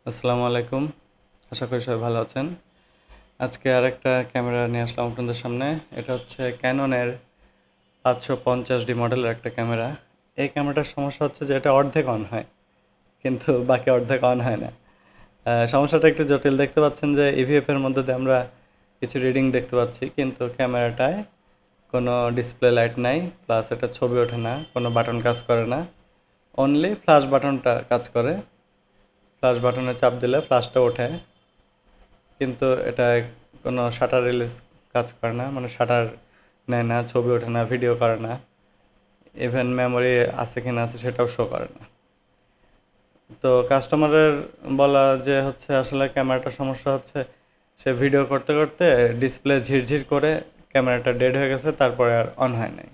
আসসালামু আলাইকুম। আশা করি সবাই ভালো আছেন। আজকে আরেকটা ক্যামেরা নিয়ে আসলাম আপনাদের সামনে। এটা হচ্ছে ক্যাননের 550D মডেলের একটা ক্যামেরা। এই ক্যামেরাটার সমস্যা হচ্ছে যে এটা অর্ধেক অন হয়, কিন্তু বাকি অর্ধেক অন হয় না। সমস্যাটা একটু জটিল। দেখতে পাচ্ছেন যে ইভিএফের মধ্যে দিয়ে আমরা কিছু রিডিং দেখতে পাচ্ছি, কিন্তু ক্যামেরাটায় কোনো ডিসপ্লে লাইট নাই, প্লাস এটা ছবি ওঠে না, কোনো বাটন কাজ করে না। অনলি ফ্ল্যাশ বাটনটা কাজ করে। ফ্ল্যাশ বাটনে চাপ দিলে ফ্ল্যাশটা ওঠে, কিন্তু এটা কোনো শাটার রিলিজ কাজ করে না, মানে শাটার নেয় না, ছবি ওঠে না, ভিডিও করে না, ইভেন মেমোরি আছে কি না আছে সেটাও শো করে না। তো কাস্টমারের বলা যে হচ্ছে আসলে ক্যামেরাটার সমস্যা হচ্ছে সে ভিডিও করতে করতে ডিসপ্লে ঝিরঝির করে ক্যামেরাটা ডেড হয়ে গেছে, তারপরে আর অন হয় নাই।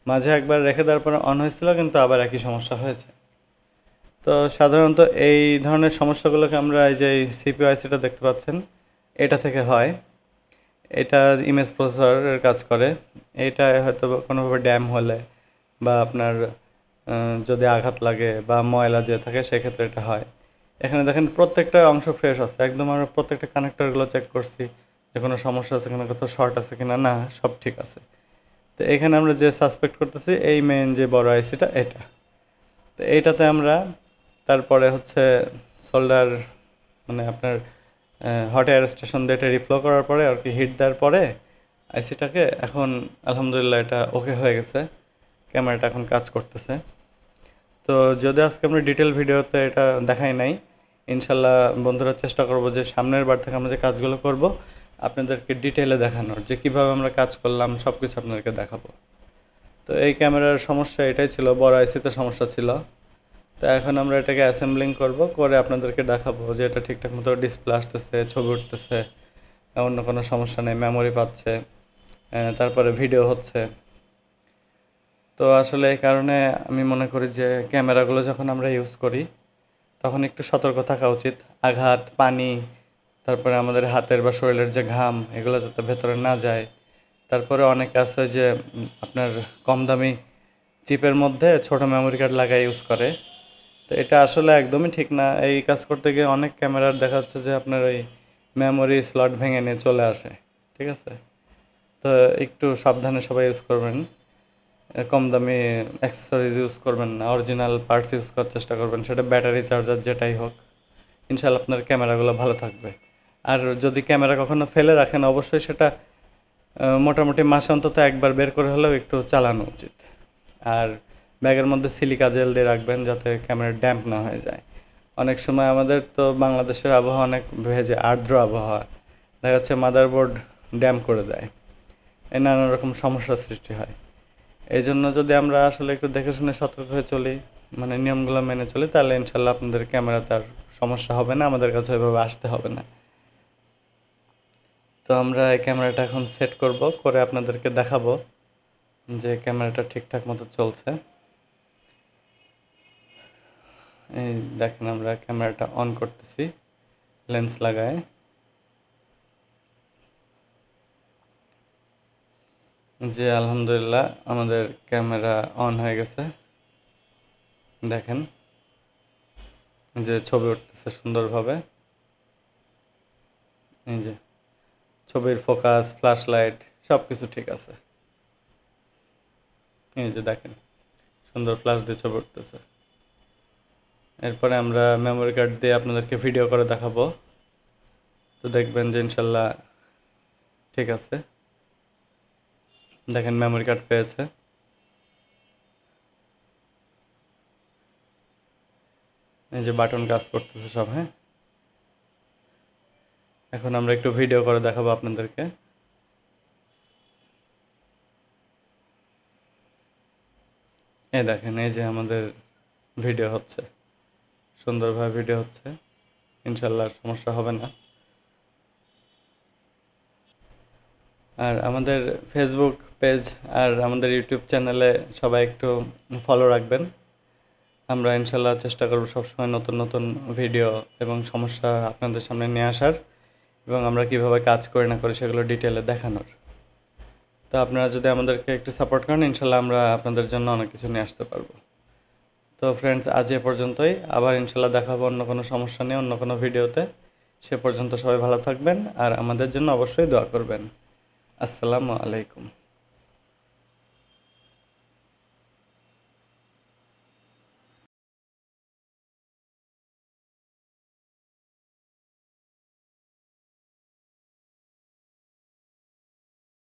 মাঝে একবার রেখে দেওয়ার পরে অন হয়েছিল, কিন্তু আবার একই সমস্যা হয়েছে। তো সাধারণত এই ধরনের সমস্যাগুলোকে আমরা এই যে সিপিইউ আইসিটা দেখতে পাচ্ছেন, এটা থেকে হয়। এটা ইমেজ প্রসেসরের কাজ করে। এইটা হয়তো কোনোভাবে ড্যাম হলে বা আপনার যদি আঘাত লাগে বা ময়লা যে থাকে সেক্ষেত্রে এটা হয়। এখানে দেখেন প্রত্যেকটা অংশ ফ্রেশ আছে একদম। আমরা প্রত্যেকটা কানেক্টরগুলো চেক করছি যে কোনো সমস্যা আছে কিনা, কোথাও শর্ট আছে কিনা, না সব ঠিক আছে। তো এখানে আমরা যে সাসপেক্ট করতেছি এই মেইন যে বড় আইসিটা এটা। তো এইটাতে আমরা তারপরে হচ্ছে সোল্ডার, মানে আপনার হট এয়ার স্টেশন দিয়ে এটা রিফ্লো করার পরে আর কি হিট দেওয়ার পরে আইসিটাকে এখন আলহামদুলিল্লাহ এটা ওকে হয়ে গেছে। ক্যামেরাটা এখন কাজ করতেছে। তো যদি আজকে আমরা ডিটেল ভিডিওতে এটা দেখাই নাই, ইনশাল্লাহ বন্ধুরা চেষ্টা করব যে সামনের বার থেকে আমরা যে কাজগুলো করব আপনাদেরকে ডিটেলে দেখানোর, যে কীভাবে আমরা কাজ করলাম সব কিছু আপনাদেরকে দেখাবো। তো এই ক্যামেরার সমস্যা এটাই ছিল, বড় আইসিতে সমস্যা ছিল। তো এখন আমরা এটাকে অ্যাসেম্বলিং করব, করে আপনাদেরকে দেখাবো যে এটা ঠিকঠাক মতো ডিসপ্লে আসতেছে, ছবি উঠতেছে, অন্য কোনো সমস্যা নেই, মেমোরি পাচ্ছে, তারপরে ভিডিও হচ্ছে। তো আসলে এই কারণে আমি মনে করি যে ক্যামেরাগুলো যখন আমরা ইউজ করি তখন একটু সতর্ক থাকা উচিত। আঘাত, পানি, তারপরে আমাদের হাতের বা শরীরের যে ঘাম এগুলো যাতে ভেতরে না যায়। তারপরে অনেকে আছে যে আপনার কম দামি চিপের মধ্যে ছোট মেমোরি কার্ড লাগাই ইউজ করে। তো এটা আসলে একদমই ঠিক না। এই কাজ করতে গিয়ে অনেক ক্যামেরার দেখা যাচ্ছে যে আপনার ওই মেমোরি স্লট ভেঙে নিয়ে চলে আসে। ঠিক আছে? তো একটু সাবধানে সবাই ইউজ করবেন। কম দামি অ্যাক্সেসরিজ ইউজ করবেন না, অরিজিনাল পার্টস ইউজ করার চেষ্টা করবেন, সেটা ব্যাটারি, চার্জার যেটাই হোক। ইনশাল্লাহ আপনার ক্যামেরাগুলো ভালো থাকবে। আর যদি ক্যামেরা কখনো ফেলে রাখেন অবশ্যই সেটা মোটামুটি মাসে অন্তত একবার বের করে হলেও একটু চালানো উচিত। আর ব্যাগের মধ্যে সিলিকা জেল দিয়ে রাখবেন যাতে ক্যামেরা ড্যাম্প না হয়ে যায়। অনেক সময় আমাদের তো বাংলাদেশের আবহাওয়া অনেক ভেজে, আর্দ্র আবহাওয়া, দেখা যাচ্ছে মাদারবোর্ড ড্যাম্প করে দেয়, এই নানা রকম সমস্যার সৃষ্টি হয়। এই জন্য যদি আমরা আসলে একটু দেখে শুনে সতর্ক হয়ে চলি, মানে নিয়মগুলো মেনে চলি, তাহলে ইনশাল্লাহ আপনাদের ক্যামেরাতে আর সমস্যা হবে না, আমাদের কাছে ওইভাবে আসতে হবে না। তো আমরা এই ক্যামেরাটা এখন সেট করব, করে আপনাদেরকে দেখাবো যে ক্যামেরাটা ঠিকঠাক মতো চলছে। এই দেখেন আমরা ক্যামেরাটা অন করতেছি লেন্স লাগায়। যে আলহামদুলিল্লাহ আমাদের ক্যামেরা অন হয়ে গেছে। দেখেন যে ছবি উঠতেছে সুন্দরভাবে। এই যে ছবির ফোকাস, ফ্ল্যাশ লাইট সব কিছু ঠিক আছে। এই যে দেখেন সুন্দর ফ্ল্যাশ দিয়ে ছবি উঠতেছে। এরপরে আমরা মেমোরি কার্ড দিয়ে আপনাদেরকে ভিডিও করে দেখাবো। তো দেখবেন যে ইনশাল্লাহ ঠিক আছে। দেখেন মেমোরি কার্ড পেয়েছে। এই যে বাটন কাজ করতেছে সব। হ্যাঁ, এখন আমরা একটু ভিডিও করে দেখাবো আপনাদেরকে। এই দেখেন এই যে আমাদের ভিডিও হচ্ছে, সুন্দরভাবে ভিডিও হচ্ছে, ইনশাল্লাহ সমস্যা হবে না। আর আমাদের ফেসবুক পেজ আর আমাদের ইউটিউব চ্যানেলে সবাই একটু ফলো রাখবেন। আমরা ইনশাল্লাহ চেষ্টা করব সবসময় নতুন নতুন ভিডিও এবং সমস্যা আপনাদের সামনে নিয়ে আসার, এবং আমরা কীভাবে কাজ করি না করি সেগুলো ডিটেলে দেখানোর। তো আপনারা যদি আমাদেরকে একটু সাপোর্ট করেন ইনশাল্লাহ আমরা আপনাদের জন্য অনেক কিছু নিয়ে আসতে পারবো। তো ফ্রেন্ডস, আজ এ পর্যন্তই। আবার ইনশাল্লাহ দেখাবো অন্য কোনো সমস্যা নিয়ে অন্য কোনো ভিডিওতে। সে পর্যন্ত সবাই ভালো থাকবেন আর আমাদের জন্য অবশ্যই দোয়া করবেন। আসসালামু আলাইকুম।